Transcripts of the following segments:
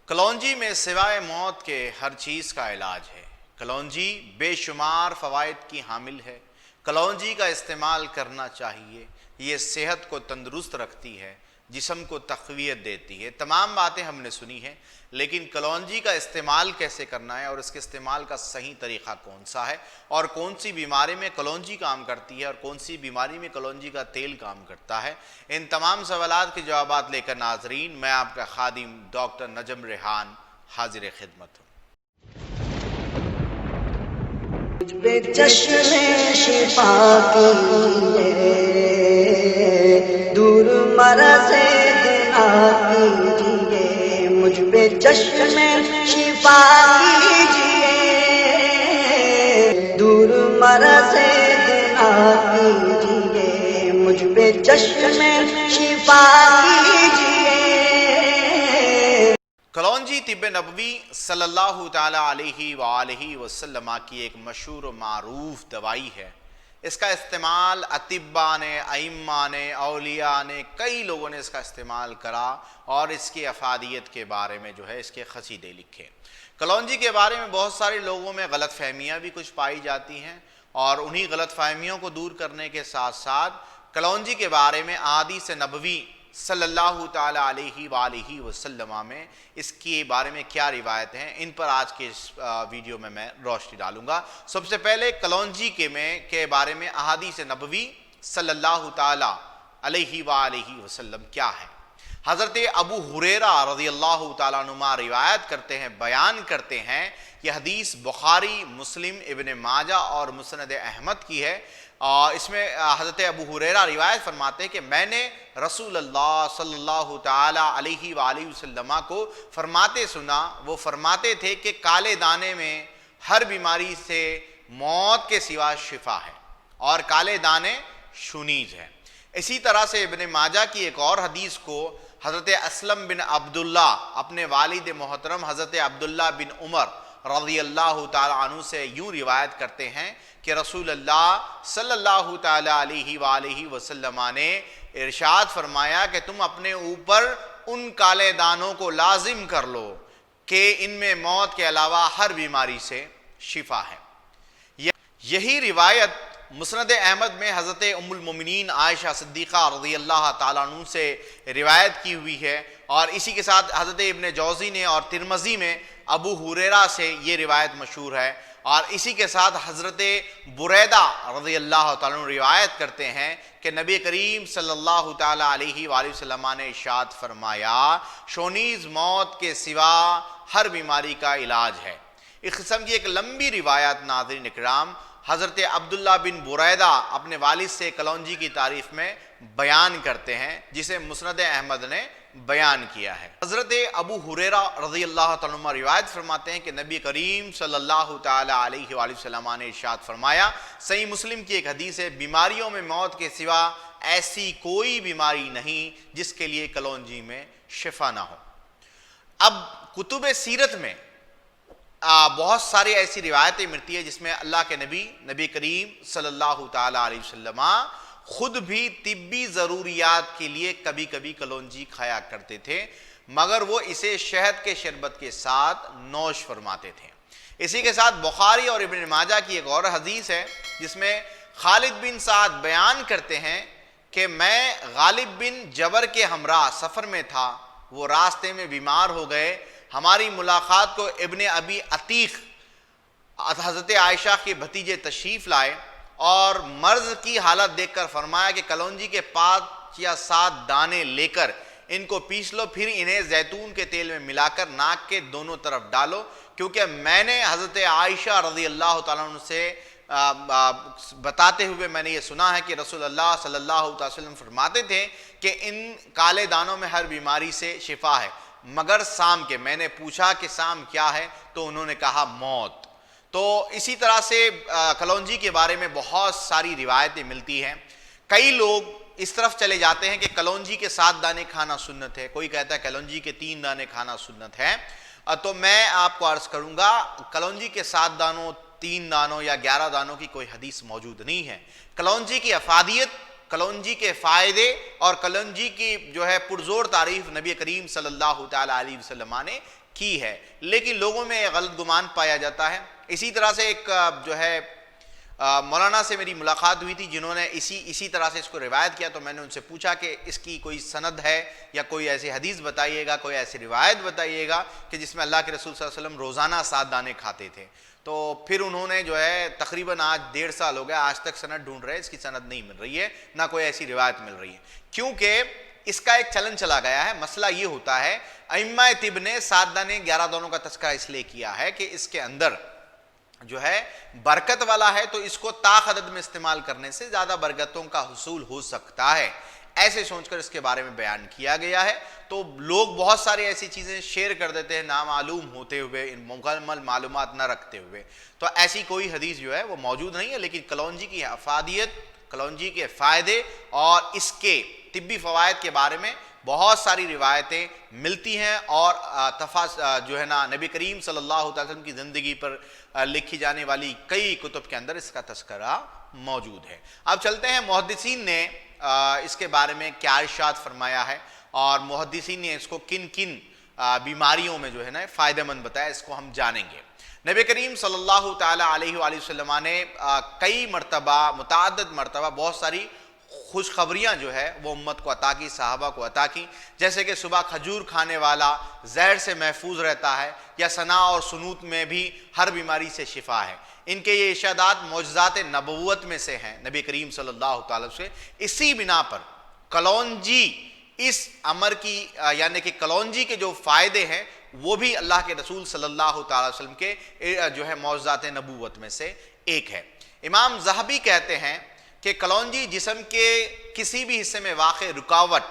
कलौंजी में सिवाय मौत के हर चीज़ का इलाज है। कलौंजी बेशुमार फ़वाइद की हामिल है। कलौंजी का इस्तेमाल करना चाहिए। ये सेहत को तंदुरुस्त रखती है, जिस्म को तक़वियत देती है। तमाम बातें हमने सुनी हैं, लेकिन कलौंजी का इस्तेमाल कैसे करना है और इसके इस्तेमाल का सही तरीक़ा कौन सा है और कौन सी बीमारी में कलौंजी काम करती है और कौन सी बीमारी में कलौंजी का तेल काम करता है, इन तमाम सवालात के जवाबात लेकर नाजरीन मैं आपका खादिम डॉक्टर नजम रेहान हाजिर खिदमत हूँ। शिफा दूर मरज़ गुनाह कीजिए, मुझ पे चश्मे शिफा कीजिए, दूर मरज़ गुनाह कीजिए, मुझ पे चश्मे शिफा कीजिए। कलौंजी तिब्ब नबवी सल्लल्लाहु ताला अलैहि वसल्लम की एक मशहूर मारूफ दवाई है। इसका इस्तेमाल अतिब्बा ने, अइम्मा ने, औलिया ने, कई लोगों ने इसका इस्तेमाल करा और इसकी अफादियत के बारे में जो है इसके क़सीदे लिखे। कलौंजी के बारे में बहुत सारे लोगों में गलत फहमियाँ भी कुछ पाई जाती हैं और उन्हीं गलत फहमियों को दूर करने के साथ साथ कलौंजी के बारे में अहादीस नबवी सल्लल्लाहु ताला अलैहि वसल्लम में इसके बारे में क्या रिवायत हैं, इन पर आज के इस वीडियो में मैं रोशनी डालूंगा। सबसे पहले कलौंजी के बारे में अहादीस नबवी सल्लल्लाहु ताला अलैहि वसल्लम क्या है। हज़रत अबू हुरैरा रज़ियल्लाहु ताला अन्हुमा रिवायत करते हैं, बयान करते हैं। यह हदीस बुखारी, मुस्लिम, इब्न माजा और मुस्नद अहमद की है। और इसमें हज़रत अबू हुरैरा रिवायत फरमाते हैं कि मैंने रसूलुल्लाह सल्लल्लाहु ताला अलैहि वसल्लम को फरमाते सुना। वो फरमाते थे कि काले दाने में हर बीमारी से मौत के सिवा शिफा है और काले दाने शुनीज है। इसी तरह से इब्न माजा की एक और हदीस को हज़रत असलम बिन अब्दुल्ला अपने वालिद मोहतरम हज़रत अब्दुल्ला बिन उमर रज़ियल्लाहु ताला अन्हु से यूँ रिवायत करते हैं कि रसूलुल्लाह सल्लल्लाहु ताला अलैहि वसल्लम ने इरशाद फरमाया कि तुम अपने ऊपर उन काले दानों को लाजिम कर लो कि इनमें मौत के अलावा हर बीमारी से शिफा है। यही रिवायत मुस्नद अहमद में हज़रत उम्मुल मोमिनीन आयशा सिद्दीक़ा रज़ियल्लाहु ताला अन्हु से रिवायत की हुई है। और इसी के साथ हज़रत इब्न जौज़ी ने और तिरमिज़ी में अबू हुरैरा से ये रिवायत मशहूर है। और इसी के साथ हज़रत बुरैदा रज़ियल्लाहु ताला अन्हु रिवायत करते हैं कि नबी करीम सल्लल्लाहु ताला अलैहि वसल्लम ने इरशाद फरमाया, शोनीज़ मौत के सिवा हर बीमारी का इलाज है। इस किस्म की एक लंबी रिवायत नाज़रीन इकराम हज़रत अब्दुल्ला बिन बुरैदा अपने वालिद से कलौंजी की तारीफ में बयान करते हैं, जिसे मुस्नद अहमद ने बयान किया है। हज़रत अबू हुरैरा रज़ियल्लाहु ताला अन्हु रिवायत फरमाते हैं कि नबी करीम सल्लल्लाहु ताला अलैहि वसल्लम ने इरशाद फरमाया, सही मुस्लिम की एक हदीस है, बीमारियों में मौत के सिवा ऐसी कोई बीमारी नहीं जिसके लिए कलौंजी में शिफा ना हो। अब कुतुब सीरत में बहुत सारी ऐसी रिवायतें मिलती है जिसमें अल्लाह के नबी करीम सल्लल्लाहु ताला अलैहि वसल्लम खुद भी तिब्बी ज़रूरियात के लिए कभी कभी कलौंजी खाया करते थे, मगर वो इसे शहद के शरबत के साथ नौश फरमाते थे। इसी के साथ बुखारी और इब्न माजा की एक और हदीस है जिसमें खालिद बिन साद बयान करते हैं कि मैं गालिब बिन जबर के हमरा सफ़र में था, वो रास्ते में बीमार हो गए। हमारी मुलाकात को इब्न अबी अतीक हज़रत आयशा के भतीजे तशरीफ़ लाए और मर्ज़ की हालत देखकर फरमाया कि कलौंजी के 5 या 7 दाने लेकर इनको पीस लो, फिर इन्हें जैतून के तेल में मिलाकर नाक के दोनों तरफ डालो, क्योंकि मैंने हज़रत आयशा रज़ियल्लाहु ताला अन्हा से बताते हुए मैंने ये सुना है कि रसूलुल्लाह सल्लल्लाहु अलैहि वसल्लम फरमाते थे कि इन काले दानों में हर बीमारी से शिफा है, मगर शाम के। मैंने पूछा कि शाम क्या है, तो उन्होंने कहा मौत। तो इसी तरह से कलौंजी के बारे में बहुत सारी रिवायतें मिलती हैं। कई लोग इस तरफ चले जाते हैं कि कलौंजी के 7 दाने खाना सुन्नत है, कोई कहता है कलौंजी के 3 दाने खाना सुन्नत है। तो मैं आपको अर्ज़ करूँगा, कलौंजी के 7 दानों, 3 दानों या 11 दानों की कोई हदीस मौजूद नहीं है। कलौंजी की अफादियत, कलौंजी के फ़ायदे और कलौंजी की जो है पुरजोर तारीफ नबी करीम सल्लल्लाहु तआला अलैहि वसल्लम ने की है, लेकिन लोगों में गलत गुमान पाया जाता है। इसी तरह से एक जो है मौलाना से मेरी मुलाकात हुई थी जिन्होंने इसी तरह से इसको रिवायत किया, तो मैंने उनसे पूछा कि इसकी कोई सनद है या कोई ऐसी हदीस बताइएगा, कोई ऐसी रिवायत बताइएगा कि जिसमें अल्लाह के रसूल सल्लल्लाहु अलैहि वसल्लम रोज़ाना 7 दाने खाते थे। तो फिर उन्होंने जो है तकरीबन आज 1.5 साल हो गया, आज तक सनद ढूंढ रहे हैं, इसकी सनद नहीं मिल रही है, ना कोई ऐसी रिवायत मिल रही है, क्योंकि इसका एक चलन चला गया है। मसला ये होता है, अइम्मा तिब ने 7 दाने 11 दानों का तस्करा इसलिए किया है कि इसके अंदर जो है बरकत वाला है, तो इसको ताक़दद में इस्तेमाल करने से ज्यादा बरकतों का हुसूल हो सकता है, ऐसे सोचकर इसके बारे में बयान किया गया है। तो लोग बहुत सारी ऐसी चीजें शेयर कर देते हैं नामालूम होते हुए, इन मुकम्मल मालूमात न रखते हुए, तो ऐसी कोई हदीस जो है वो मौजूद नहीं है। लेकिन कलौंजी की अफादियत, कलौंजी के फायदे और इसके तिब्बी फवायद के बारे में बहुत सारी रिवायतें मिलती हैं, और जो है ना नबी करीम सल्लल्लाहु अलैहि वसल्लम की ज़िंदगी पर लिखी जाने वाली कई कुतुब के अंदर इसका तस्करा मौजूद है। अब चलते हैं मुहद्दिसीन ने इसके बारे में क्या इरशाद फरमाया है, और मुहद्दिसीन ने इसको किन किन बीमारियों में जो है ना फ़ायदेमंद बताया, इसको हम जानेंगे। नबी करीम सल्लल्लाहु तआला अलैहि वसल्लम ने कई मरतबा, मुतअद्दिद मरतबा बहुत सारी खुशखबरियाँ जो है वो उम्मत को अता की, सहाबा को अता की, जैसे कि सुबह खजूर खाने वाला जहर से महफूज रहता है, या सना और सुनूत में भी हर बीमारी से शिफा है। इनके ये इशादात मौजज़ात नबुव्वत में से हैं नबी करीम सल्लल्लाहु अलैहि वसल्लम से। इसी बिना पर कलौंजी इस अमर की यानी कि कलौंजी के जो फ़ायदे हैं वो भी अल्लाह के रसूल सल्लल्लाहु अलैहि वसल्लम के जो है मौजज़ात नबुव्वत में से एक है। इमाम ज़हबी कहते हैं कि कलौंजी जिस्म के किसी भी हिस्से में वाक़े रुकावट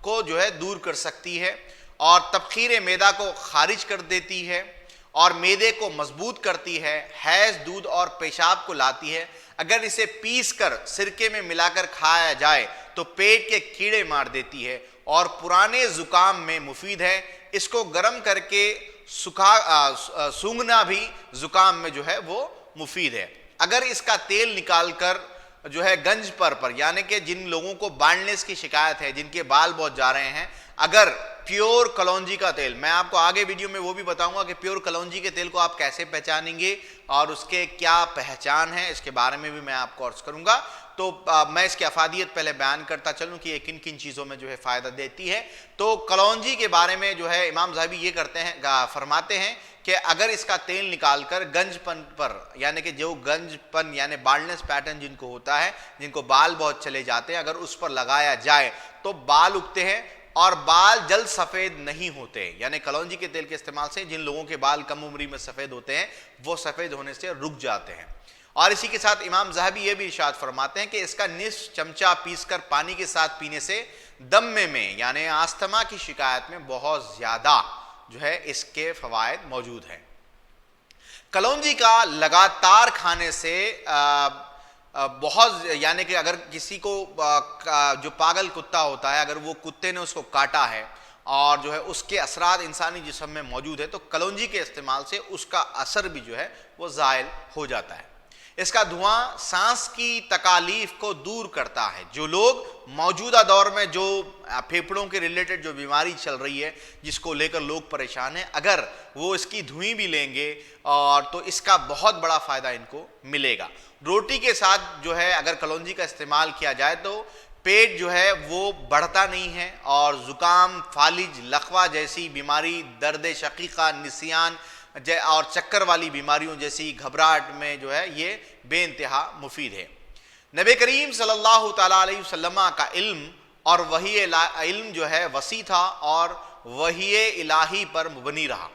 को जो है दूर कर सकती है, और तबखीर मैदा को खारिज कर देती है, और मैदे को मजबूत करती है, हैज़, दूध और पेशाब को लाती है। अगर इसे पीस कर सिरके में मिलाकर खाया जाए तो पेट के कीड़े मार देती है, और पुराने ज़ुकाम में मुफीद है। इसको गर्म करके सूंघना भी ज़ुकाम में जो है वो मुफीद है। अगर इसका तेल निकाल कर जो है गंज पर यानी कि जिन लोगों को बाल्डनेस की शिकायत है, जिनके बाल बहुत जा रहे हैं, अगर प्योर कलौंजी का तेल, मैं आपको आगे वीडियो में वो भी बताऊंगा कि प्योर कलौंजी के तेल को आप कैसे पहचानेंगे और उसके क्या पहचान है, इसके बारे में भी मैं आपको अर्ज करूंगा। तो मैं इसकी अफादियत पहले बयान करता चलूं कि ये किन किन चीज़ों में जो है फ़ायदा देती है। तो कलौंजी के बारे में जो है इमाम ज़हबी ये करते हैं, फरमाते हैं कि अगर इसका तेल निकालकर गंजपन पर, यानी कि जो गंजपन यानी बाल्डनेस पैटर्न जिनको होता है, जिनको बाल बहुत चले जाते हैं, अगर उस पर लगाया जाए तो बाल उगते हैं और बाल जल्द सफ़ेद नहीं होते। यानी कलौंजी के तेल के इस्तेमाल से जिन लोगों के बाल कम उम्री में सफ़ेद होते हैं वो सफ़ेद होने से रुक जाते हैं। और इसी के साथ इमाम ज़हबी ये भी इरशाद फरमाते हैं कि इसका निस्फ चमचा पीसकर पानी के साथ पीने से दम्मे में यानी आस्थमा की शिकायत में बहुत ज़्यादा जो है इसके फ़वायद मौजूद हैं। कलौंजी का लगातार खाने से बहुत, यानी कि अगर किसी को जो पागल कुत्ता होता है, अगर वो कुत्ते ने उसको काटा है और जो है उसके असरात इंसानी जिस्म में मौजूद है, तो कलौंजी के इस्तेमाल से उसका असर भी जो है वो ज़ायल हो जाता है। इसका धुआं सांस की तकालीफ को दूर करता है। जो लोग मौजूदा दौर में जो फेफड़ों के रिलेटेड जो बीमारी चल रही है, जिसको लेकर लोग परेशान हैं, अगर वो इसकी धुई भी लेंगे और तो इसका बहुत बड़ा फ़ायदा इनको मिलेगा। रोटी के साथ जो है अगर कलौंजी का इस्तेमाल किया जाए तो पेट जो है वो बढ़ता नहीं है, और ज़ुकाम, फालिज, लखवा जैसी बीमारी, दर्द शकीका, निसियान और चक्कर वाली बीमारियों जैसी घबराहट में जो है ये बेइंतहा मुफीद है। नबी करीम सल्लल्लाहु तआला अलैहि वसल्लम का इल्म और वही इल्म जो है वसी था और वही इलाही पर मुबनी रहा।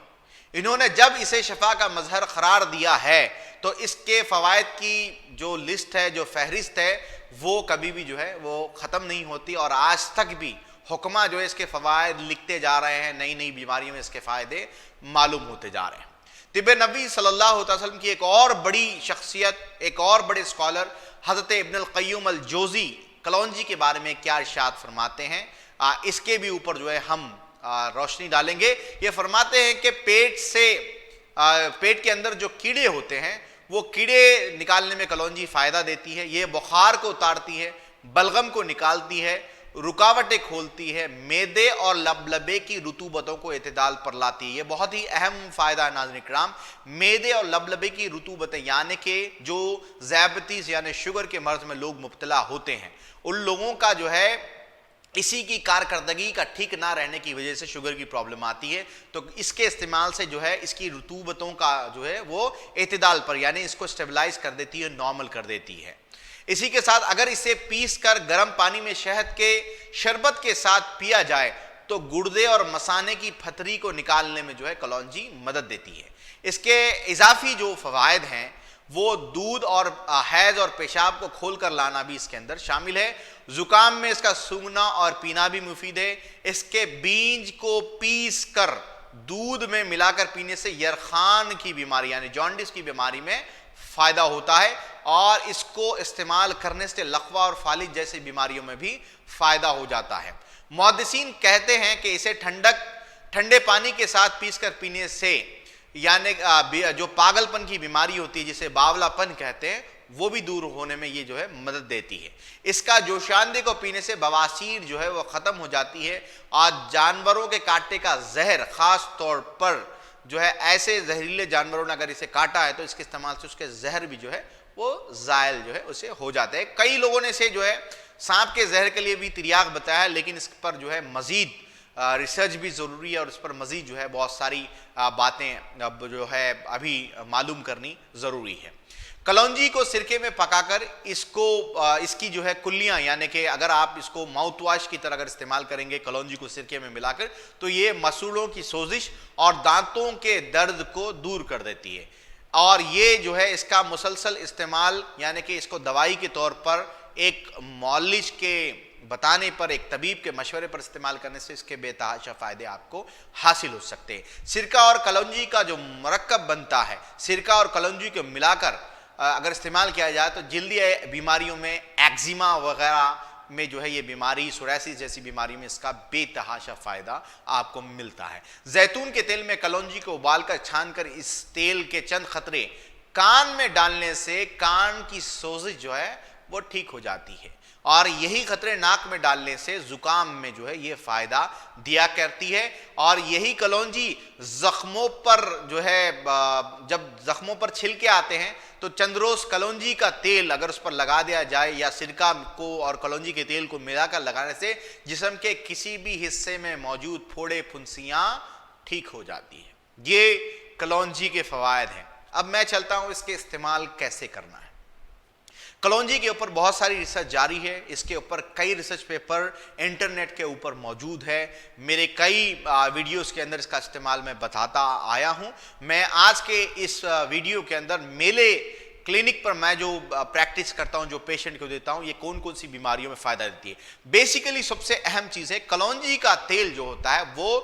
इन्होंने जब इसे शफा का मजहर करार दिया है तो इसके फ़वायद की जो लिस्ट है, जो फहरिस्त है, वो कभी भी जो है वो ख़त्म नहीं होती, और आज तक भी हुक्मा जो है इसके फ़वायद लिखते जा रहे हैं, नई नई बीमारियों में इसके फ़ायदे मालूम होते जा रहे हैं। तिब नबी सल्लल्लाहु अलैहि वसल्लम की एक और बड़ी शख्सियत, एक और बड़े स्कॉलर हज़रत इब्नुल क़य्यूम अल जौज़ी कलौंजी के बारे में क्या इरशाद फरमाते हैं, इसके भी ऊपर जो है हम रोशनी डालेंगे। ये फरमाते हैं कि पेट के अंदर जो कीड़े होते हैं वो कीड़े निकालने में कलौंजी फ़ायदा देती है। ये बुखार को उतारती है, बलगम को निकालती है, रुकावटें खोलती है, मेदे और लबलबे की रुतूबतों को एतदाल पर लाती है। ये बहुत ही अहम फायदा है नाज़रीन इकराम। मेदे और लबलबे की रुतूबतें यानी कि जो ज़ायबितीस यानी शुगर के मर्ज में लोग मुब्तला होते हैं, उन लोगों का जो है इसी की कारकर्दगी का ठीक ना रहने की वजह से शुगर की प्रॉब्लम आती है। तो इसके इस्तेमाल से जो है इसकी रुतूबतों का जो है वो एतदाल पर यानी इसको स्टेबलाइज कर देती है, नॉर्मल कर देती है। इसी के साथ अगर इसे पीस कर गर्म पानी में शहद के शरबत के साथ पिया जाए तो गुर्दे और मसाने की फतरी को निकालने में जो है कलौंजी मदद देती है। इसके इजाफी जो फवायद हैं वो दूध और हैज और पेशाब को खोलकर लाना भी इसके अंदर शामिल है। जुकाम में इसका सूंघना और पीना भी मुफीद है। इसके बीज को पीस कर दूध में मिलाकर पीने से यरखान की बीमारी यानी जॉन्डिस की बीमारी में फायदा होता है और इसको इस्तेमाल करने से लकवा और फालिज जैसी बीमारियों में भी फायदा हो जाता है। मुहद्दिसीन कहते हैं कि इसे ठंडे पानी के साथ पीसकर पीने से यानी जो पागलपन की बीमारी होती है जिसे बावलापन कहते हैं वो भी दूर होने में ये जो है मदद देती है। इसका जोशांदे को पीने से बवासीर जो है वो ख़त्म हो जाती है और जानवरों के कांटे का जहर ख़ास तौर पर जो है ऐसे जहरीले जानवरों ने अगर इसे काटा है तो इसके इस्तेमाल से उसके जहर भी जो है वो ज़ायल जो है उसे हो जाते हैं। कई लोगों ने इसे जो है सांप के जहर के लिए भी तिरियाक बताया है, लेकिन इस पर जो है मज़ीद रिसर्च भी ज़रूरी है और इस पर मज़ीद जो है बहुत सारी बातें अब जो है अभी मालूम करनी ज़रूरी है। कलौंजी को सिरके में पकाकर इसकी जो है कुल्लियाँ यानी कि अगर आप इसको माउथ वॉश की तरह अगर इस्तेमाल करेंगे कलौंजी को सिरके में मिलाकर तो ये मसूड़ों की सोजिश और दांतों के दर्द को दूर कर देती है। और ये जो है इसका मुसलसल इस्तेमाल यानी कि इसको दवाई के तौर पर एक मौलिज के बताने पर एक तबीब के मशवरे पर इस्तेमाल करने से इसके बेतहाशा फ़ायदे आपको हासिल हो सकते हैं। सिरका और कलौंजी का जो मरकब बनता है, सिरका और कलौंजी को मिलाकर अगर इस्तेमाल किया जाए तो जल्दी बीमारियों में एक्जिमा वगैरह में जो है ये बीमारी सोरायसिस जैसी बीमारी में इसका बेतहाशा फ़ायदा आपको मिलता है। जैतून के तेल में कलौंजी को उबालकर छानकर इस तेल के चंद खतरे कान में डालने से कान की सोजिश जो है वो ठीक हो जाती है और यही खतरे नाक में डालने से जुकाम में जो है ये फायदा दिया करती है। और यही कलौंजी जख्मों पर जो है जब जख्मों पर छिलके आते हैं तो चंद्रोस कलौंजी का तेल अगर उस पर लगा दिया जाए या सिरका को और कलौंजी के तेल को मिलाकर लगाने से जिस्म के किसी भी हिस्से में मौजूद फोड़े फुंसियां ठीक हो जाती है। ये कलौंजी के फवायद हैं। अब मैं चलता हूं इसके इस्तेमाल कैसे करना है। कलौंजी के ऊपर बहुत सारी रिसर्च जारी है, इसके ऊपर कई रिसर्च पेपर इंटरनेट के ऊपर मौजूद है। मेरे कई वीडियोस के अंदर इसका इस्तेमाल मैं बताता आया हूं। मैं आज के इस वीडियो के अंदर मेरे क्लिनिक पर मैं जो प्रैक्टिस करता हूं, जो पेशेंट को देता हूं, ये कौन कौन सी बीमारियों में फ़ायदा देती है। बेसिकली सबसे अहम चीज़ है कलौंजी का तेल जो होता है वो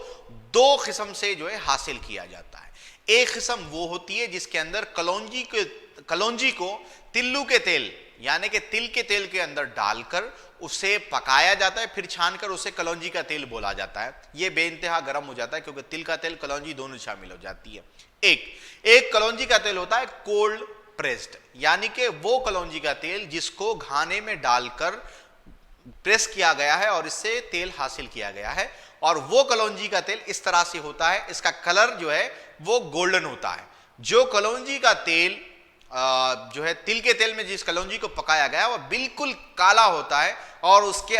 दो किस्म से जो है हासिल किया जाता है। एक किस्म वो होती है जिसके अंदर कलौंजी को तिल्लू के तेल यानी कि तिल के तेल के अंदर डालकर उसे पकाया जाता है, फिर छानकर उसे कलौंजी का तेल बोला जाता है। यह बेइंतहा गर्म हो जाता है क्योंकि तिल का तेल कलौंजी दोनों शामिल हो जाती है। एक कलौंजी का तेल होता है कोल्ड प्रेस्ड यानी कि वो कलौंजी का तेल जिसको घाने में डालकर प्रेस किया गया है और इससे तेल हासिल किया गया है। और वो कलौंजी का तेल इस तरह से होता है, इसका कलर जो है वो गोल्डन होता है। जो कलौंजी का तेल जो है तिल के तेल में जिस कलौंजी को पकाया गया वो बिल्कुल काला होता है और उसके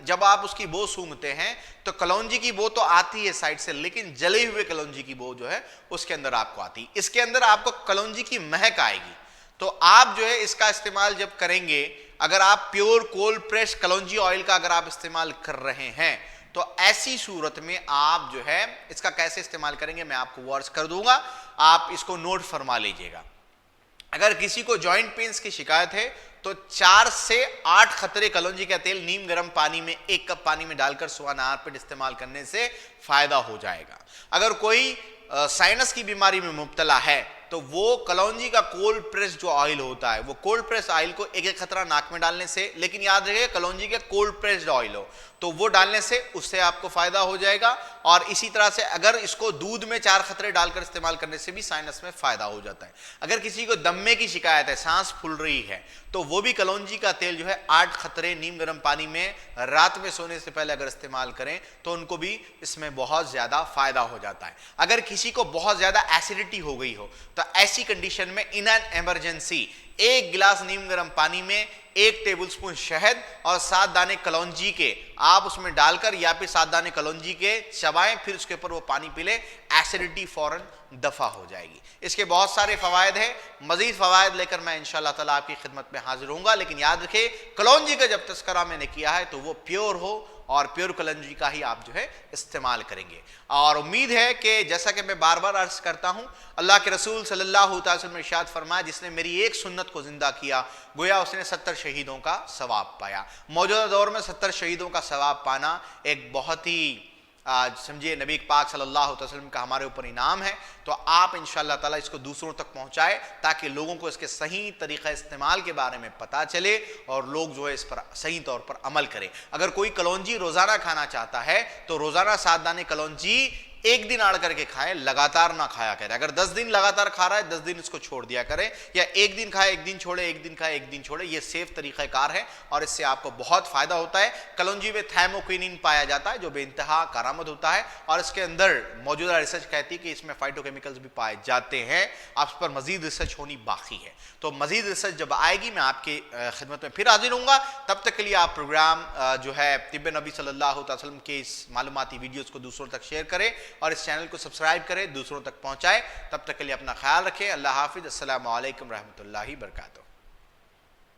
जब आप उसकी बो सूंघते हैं तो कलौंजी की बो तो आती है साइड से, लेकिन जले हुए कलौंजी की बो जो है उसके अंदर आपको आती है। इसके अंदर आपको कलौंजी की महक आएगी। तो आप जो है इसका इस्तेमाल जब करेंगे, अगर आप प्योर कोल्ड प्रेस कलौंजी ऑयल का अगर आप इस्तेमाल कर रहे हैं तो ऐसी सूरत में आप जो है इसका कैसे इस्तेमाल करेंगे मैं आपको वर्ड्स कर दूंगा, आप इसको नोट फरमा लीजिएगा। अगर किसी को जॉइंट पेन्स की शिकायत है तो 4 से 8 खतरे कलौंजी का तेल नीम गर्म पानी में 1 कप पानी में डालकर सुबह नहार पर इस्तेमाल करने से फायदा हो जाएगा। अगर कोई साइनस की बीमारी में मुब्तला है तो वो कलौंजी का कोल्ड प्रेस जो ऑयल होता है, वो कोल्ड प्रेस ऑयल को एक एक खतरा नाक में डालने से, लेकिन याद रखिए कलौंजी का कोल्ड प्रेस्ड ऑयल हो तो वो डालने से उससे आपको फायदा हो जाएगा। और इसी तरह से अगर इसको दूध में 4 खतरे डालकर इस्तेमाल करने से भी साइनस में फायदा हो जाता है। अगर किसी को दम्मे की शिकायत है, सांस फूल रही है, तो वो भी कलौंजी का तेल जो है 8 खतरे नीम गर्म पानी में रात में सोने से पहले अगर इस्तेमाल करें तो उनको भी इसमें बहुत ज्यादा फायदा हो जाता है। अगर किसी को बहुत ज्यादा एसिडिटी हो गई हो तो ऐसी कंडीशन में इन एन इमरजेंसी 1 गिलास नीम गर्म पानी में 1 टेबलस्पून शहद और 7 दाने कलौंजी के आप उसमें डालकर या फिर 7 दाने कलौंजी के चबाएं, फिर उसके ऊपर वो पानी पी ले, एसिडिटी फौरन दफा हो जाएगी। इसके बहुत सारे फवायद हैं, मजीद फवायद लेकर मैं इंशाअल्लाह ताला आपकी खिदमत में हाजिर होऊंगा। लेकिन याद रखें कलौंजी का जब तस्करा मैंने किया है तो वो प्योर हो और प्योर कलौंजी का ही आप जो है इस्तेमाल करेंगे। और उम्मीद है कि जैसा कि मैं बार बार अर्ज करता हूं, अल्लाह के रसूल सल्लल्लाहु अलैहि वसल्लम ने इरशाद फरमाया, जिसने मेरी एक सुन्नत को जिंदा किया गोया उसने 70 शहीदों का सवाब पाया। मौजूदा दौर में 70 शहीदों का सवाब पाना एक बहुत ही समझिए नबी पाक सल्लल्लाहु अलैहि वसल्लम का हमारे ऊपर इनाम है। तो आप इंशाअल्लाह ताला इसको दूसरों तक पहुंचाए ताकि लोगों को इसके सही तरीका इस्तेमाल के बारे में पता चले और लोग जो है इस पर सही तौर पर अमल करें। अगर कोई कलौंजी रोजाना खाना चाहता है तो रोजाना 7 दाने कलौंजी एक दिन आड़ करके खाएं, लगातार ना खाया करें। अगर 10 दिन लगातार खा रहा है 10 दिन इसको छोड़ दिया करें, या एक दिन खाए एक दिन छोड़े, एक दिन खाए एक दिन छोड़े। ये सेफ तरीक़ाकार है और इससे आपको बहुत फायदा होता है। कलौंजी में थाइमोकिनिन पाया जाता है जो बेइंतहा कारामद होता है और इसके अंदर मौजूदा रिसर्च कहती है कि इसमें फाइटोकेमिकल्स भी पाए जाते हैं। आप इस पर मजीद रिसर्च होनी बाकी है। तो मजीद रिसर्च जब आएगी मैं आपकी खिदमत में फिर हाजिर होऊंगा। तब तक के लिए आप प्रोग्राम जो है तिब्बे नबी सल्लल्लाहु अलैहि वसल्लम के इस मालूमाती वीडियोस को दूसरों तक शेयर करें और इस चैनल को सब्सक्राइब करें, दूसरों तक पहुंचाएं। तब तक के लिए अपना ख्याल रखें। अल्लाह हाफिज। अस्सलामु अलैकुम रहमतुल्लाहि बरकातुहू।